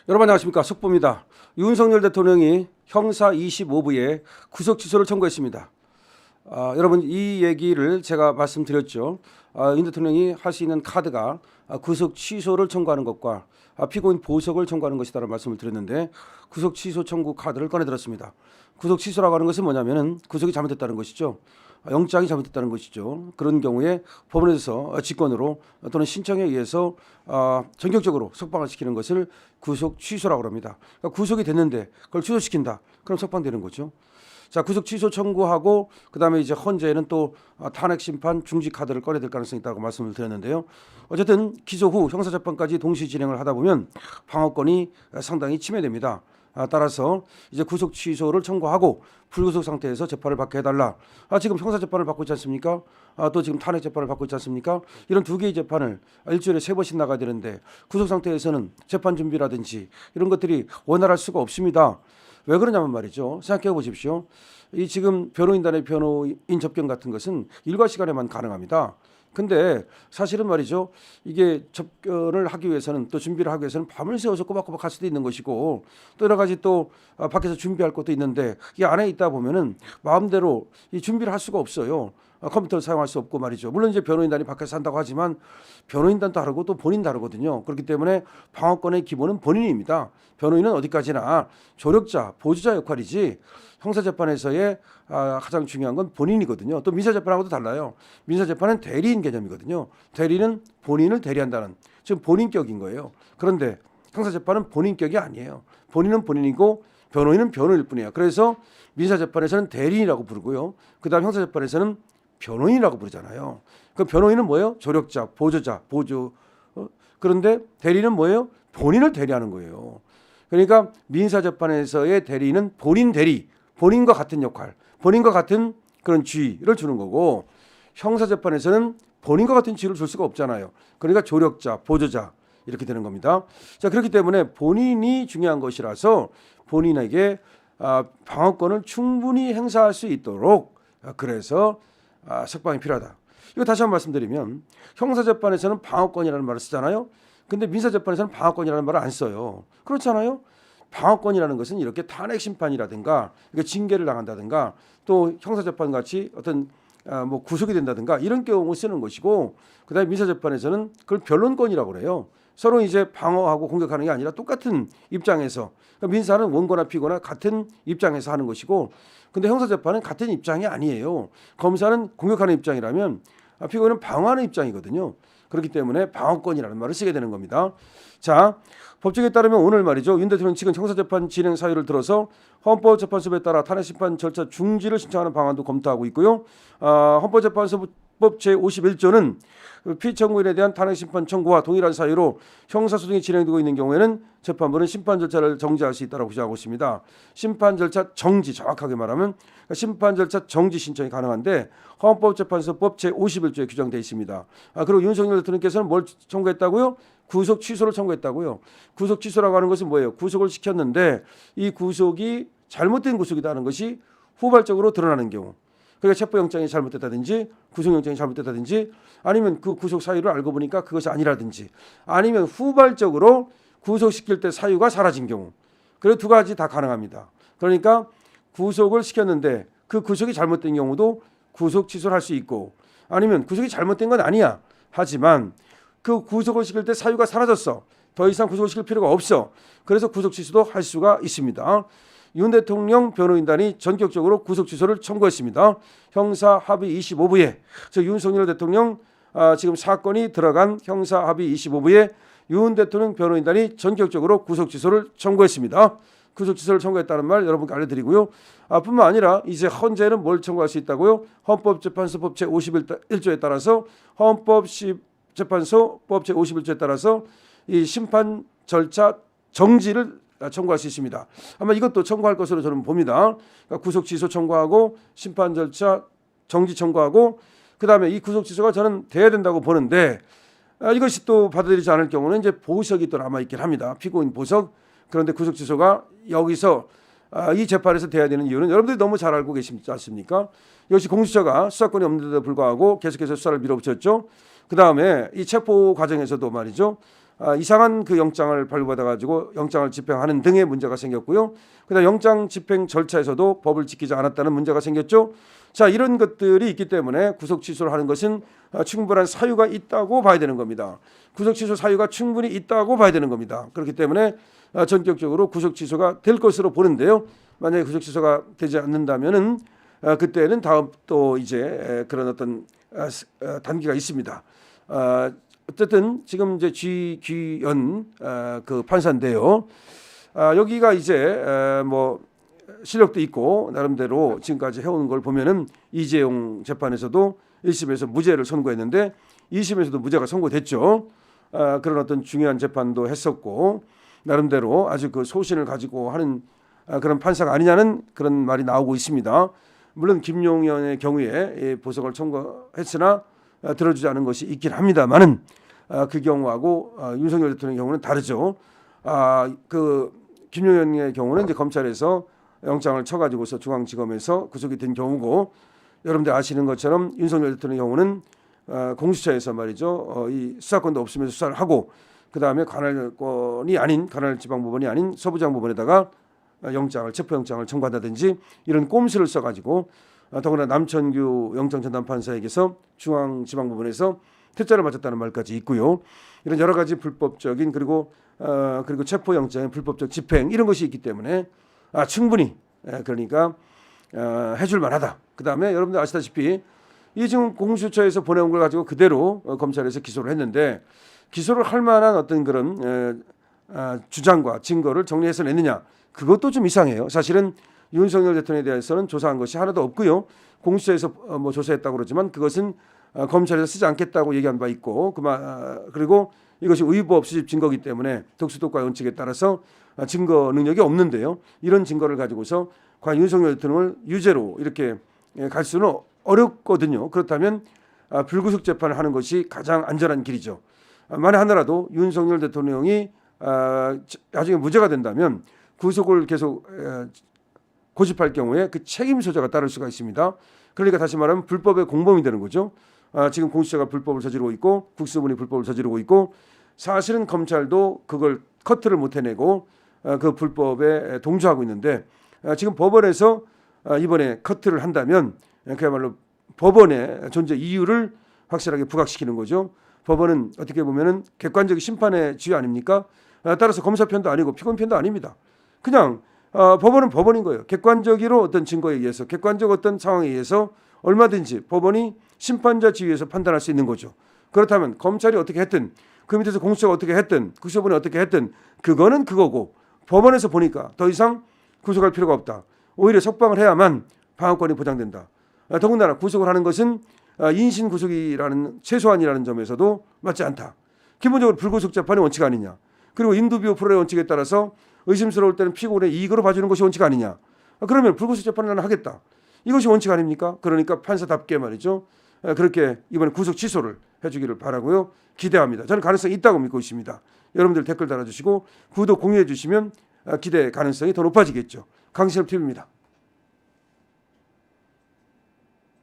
여러분 안녕하십니까, 속보입니다. 윤석열 대통령이 형사 25부에 구속 취소를 청구했습니다. 여러분 이 얘기를 제가 말씀드렸죠. 윤 대통령이 할 수 있는 카드가 구속 취소를 청구하는 것과 피고인 보석을 청구하는 것이다라는 말씀을 드렸는데, 구속 취소 청구 카드를 꺼내들었습니다. 구속 취소라고 하는 것은 뭐냐면은 구속이 잘못됐다는 것이죠. 영장이 잘못됐다는 것이죠. 그런 경우에 법원에서 직권으로 또는 신청에 의해서 전격적으로 석방을 시키는 것을 구속 취소라고 합니다. 그러니까 구속이 됐는데 그걸 취소시킨다, 그럼 석방되는 거죠. 자, 구속 취소 청구하고 그다음에 이제 헌재에는 또 탄핵 심판 중지 카드를 꺼내들 가능성이 있다고 말씀을 드렸는데요. 어쨌든 기소 후 형사 재판까지 동시 진행을 하다 보면 방어권이 상당히 침해됩니다. 따라서 이제 구속 취소를 청구하고 불구속 상태에서 재판을 받게 해달라. 지금 형사 재판을 받고 있지 않습니까? 또 지금 탄핵 재판을 받고 있지 않습니까? 이런 두 개의 재판을 일주일에 3번씩 나가야 되는데 구속 상태에서는 재판 준비라든지 이런 것들이 원활할 수가 없습니다. 왜 그러냐면 말이죠. 생각해 보십시오. 이 지금 변호인단의 변호인 접견 같은 것은 일과 시간에만 가능합니다. 근데 사실은 말이죠, 이게 접견을 하기 위해서는, 또 준비를 하기 위해서는 밤을 새워서 꼬박꼬박 할 수도 있는 것이고, 또 여러 가지 또 밖에서 준비할 것도 있는데, 이 안에 있다 보면은 마음대로 이 준비를 할 수가 없어요. 컴퓨터를 사용할 수 없고 말이죠. 물론 이제 변호인단이 밖에서 한다고 하지만 변호인단 다르고 또 본인 다르거든요. 그렇기 때문에 방어권의 기본은 본인입니다. 변호인은 어디까지나 조력자, 보조자 역할이지, 형사재판에서의 가장 중요한 건 본인이거든요. 또 민사재판하고도 달라요. 민사재판은 대리인 개념이거든요. 대리는 본인을 대리한다는, 지금 본인격인 거예요. 그런데 형사재판은 본인격이 아니에요. 본인은 본인이고 변호인은 변호일 뿐이에요. 그래서 민사재판에서는 대리인이라고 부르고요. 그다음 형사재판에서는 변호인이라고 부르잖아요. 그 변호인은 뭐예요? 조력자, 보조자, 보조. 그런데 대리는 뭐예요? 본인을 대리하는 거예요. 그러니까 민사재판에서의 대리는 본인 대리, 본인과 같은 역할, 본인과 같은 그런 지위를 주는 거고, 형사재판에서는 본인과 같은 지위를 줄 수가 없잖아요. 그러니까 조력자, 보조자 이렇게 되는 겁니다. 자, 그렇기 때문에 본인이 중요한 것이라서 본인에게 방어권을 충분히 행사할 수 있도록 그래서 석방이 필요하다. 이거 다시 한번 말씀드리면, 형사재판에서는 방어권이라는 말을 쓰잖아요. 근데 민사재판에서는 방어권이라는 말을 안 써요. 그렇잖아요. 방어권이라는 것은 이렇게 탄핵 심판이라든가 징계를 당한다든가 또 형사재판 같이 어떤 뭐 구속이 된다든가 이런 경우 쓰는 것이고, 그다음에 민사재판에서는 그걸 변론권이라고 그래요. 서로 이제 방어하고 공격하는 게 아니라 똑같은 입장에서, 그러니까 민사는 원고나 피고나 같은 입장에서 하는 것이고, 근데 형사재판은 같은 입장이 아니에요. 검사는 공격하는 입장이라면 피고는 방어하는 입장이거든요. 그렇기 때문에 방어권이라는 말을 쓰게 되는 겁니다. 자, 법칙에 따르면 오늘 말이죠, 윤 대통령 측은 형사재판 진행 사유를 들어서 헌법재판소에 따라 탄핵심판 절차 중지를 신청하는 방안도 검토하고 있고요. 헌법재판소법 제51조는 피청구인에 대한 탄핵심판 청구와 동일한 사유로 형사소송이 진행되고 있는 경우에는 재판부는 심판 절차를 정지할 수 있다고 규정하고 있습니다. 심판 절차 정지, 정확하게 말하면 심판 절차 정지 신청이 가능한데 헌법재판소법 제51조에 규정되어 있습니다. 그리고 윤석열 대통령께서는 뭘 청구했다고요? 구속 취소를 청구했다고요. 구속 취소라고 하는 것은 뭐예요? 구속을 시켰는데 이 구속이 잘못된 구속이라는 것이 후발적으로 드러나는 경우, 그러니까 체포영장이 잘못됐다든지 구속영장이 잘못됐다든지, 아니면 그 구속 사유를 알고 보니까 그것이 아니라든지, 아니면 후발적으로 구속시킬 때 사유가 사라진 경우, 그래 두 가지 다 가능합니다. 그러니까 구속을 시켰는데 그 구속이 잘못된 경우도 구속 취소를 할 수 있고, 아니면 구속이 잘못된 건 아니야, 하지만 그 구속을 시킬 때 사유가 사라졌어, 더 이상 구속을 시킬 필요가 없어, 그래서 구속 취소도 할 수가 있습니다. 윤 대통령 변호인단이 전격적으로 구속 취소를 청구했습니다. 형사 합의 25부에, 즉 윤석열 대통령 지금 사건이 들어간 형사 합의 25부에 윤 대통령 변호인단이 전격적으로 구속 취소를 청구했습니다. 구속 취소를 청구했다는 말 여러분께 알려드리고요. 뿐만 아니라 이제 헌재는 뭘 청구할 수 있다고요? 헌법재판소법 제51조에 따라서 헌법재판소법 제51조에 따라서 이 심판 절차 정지를 청구할 수 있습니다. 아마 이것도 청구할 것으로 저는 봅니다. 그러니까 구속 취소 청구하고 심판 절차 정지 청구하고, 그다음에 이 구속 취소가 저는 돼야 된다고 보는데, 이것이 또 받아들이지 않을 경우는 이제 보석이 또 남아 있긴 합니다. 피고인 보석. 그런데 구속 취소가 여기서 이 재판에서 돼야 되는 이유는 여러분들이 너무 잘 알고 계시지 않습니까? 역시 공수처가 수사권이 없는데도 불구하고 계속해서 수사를 밀어붙였죠. 그다음에 이 체포 과정에서도 말이죠, 이상한 그 영장을 발부받아 가지고 영장을 집행하는 등의 문제가 생겼고요. 그다음 영장 집행 절차에서도 법을 지키지 않았다는 문제가 생겼죠. 자, 이런 것들이 있기 때문에 구속 취소를 하는 것은 충분한 사유가 있다고 봐야 되는 겁니다. 구속 취소 사유가 충분히 있다고 봐야 되는 겁니다. 그렇기 때문에 전격적으로 구속 취소가 될 것으로 보는데요. 만약에 구속 취소가 되지 않는다면은 그때는 다음 또 이제 그런 어떤 단계가 있습니다. 어쨌든 지금 이제 쥐귀연 그 판사인데요. 여기가 이제 뭐 실력도 있고 나름대로 지금까지 해온 걸 보면은 이재용 재판에서도 1심에서 무죄를 선고했는데 2심에서도 무죄가 선고됐죠. 그런 어떤 중요한 재판도 했었고 나름대로 아주 그 소신을 가지고 하는 그런 판사가 아니냐는 그런 말이 나오고 있습니다. 물론 김용현의 경우에 보석을 청구했으나 들어주지 않은 것이 있긴 합니다만은 그 경우하고 윤석열 대통령의 경우는 다르죠. 그 김용현의 경우는 이제 검찰에서 영장을 쳐가지고서 중앙지검에서 구속이 된 경우고 여러분들 아시는 것처럼 윤석열 대통령의 경우는 공수처에서 말이죠. 이 수사권도 없으면서 수사를 하고 그 다음에 관할권이 아닌 관할지방법원이 아닌 서부지방법원에다가 체포영장을 청구한다든지 이런 꼼수를 써가지고 더구나 남천규 영장전담판사에게서 중앙지방법원에서 퇴짜를 맞았다는 말까지 있고요. 이런 여러 가지 불법적인 그리고 체포영장의 불법적 집행 이런 것이 있기 때문에 충분히 그러니까 해줄 만하다. 그 다음에 여러분들 아시다시피 이 지금 공수처에서 보내온 걸 가지고 그대로 검찰에서 기소를 했는데 기소를 할 만한 어떤 그런 주장과 증거를 정리해서 냈느냐 그것도 좀 이상해요. 사실은 윤석열 대통령에 대해서는 조사한 것이 하나도 없고요. 공수처에서 뭐 조사했다고 그러지만 그것은 검찰에서 쓰지 않겠다고 얘기한 바 있고 그리고 이것이 의법 수집 증거이기 때문에 특수독과 원칙에 따라서 증거 능력이 없는데요. 이런 증거를 가지고서 과연 윤석열 대통령을 유죄로 이렇게 갈 수는 어렵거든요. 그렇다면 불구속 재판을 하는 것이 가장 안전한 길이죠. 만에 하나라도 윤석열 대통령이 나중에 무죄가 된다면 구속을 계속 고집할 경우에 그 책임 소재가 따를 수가 있습니다. 그러니까 다시 말하면 불법의 공범이 되는 거죠. 지금 공수처가 불법을 저지르고 있고 국수본이 불법을 저지르고 있고 사실은 검찰도 그걸 커트를 못 해내고 그 불법에 동조하고 있는데 지금 법원에서 이번에 커트를 한다면 그야말로 법원의 존재 이유를 확실하게 부각시키는 거죠. 법원은 어떻게 보면은 객관적인 심판의 지위 아닙니까? 따라서 검사 편도 아니고 피고인 편도 아닙니다. 그냥 법원은 법원인 거예요. 객관적으로 어떤 증거에 의해서 객관적 어떤 상황에 의해서 얼마든지 법원이 심판자 지위에서 판단할 수 있는 거죠. 그렇다면 검찰이 어떻게 했든 그 밑에서 공수처가 어떻게 했든 국수본이 어떻게 했든 그거는 그거고 법원에서 보니까 더 이상 구속할 필요가 없다. 오히려 석방을 해야만 방어권이 보장된다. 더군다나 구속을 하는 것은 인신 구속이라는 최소한이라는 점에서도 맞지 않다. 기본적으로 불구속 재판이 원칙 아니냐. 그리고 인두비오 프로의 원칙에 따라서 의심스러울 때는 피고인의 이익으로 봐주는 것이 원칙 아니냐. 그러면 불구속 재판을 나는 하겠다. 이것이 원칙 아닙니까? 그러니까 판사답게 말이죠. 그렇게 이번에 구속 취소를 해주기를 바라고요. 기대합니다. 저는 가능성이 있다고 믿고 있습니다. 여러분들 댓글 달아주시고 구독 공유해 주시면 기대 가능성이 더 높아지겠죠. 강신업 TV입니다.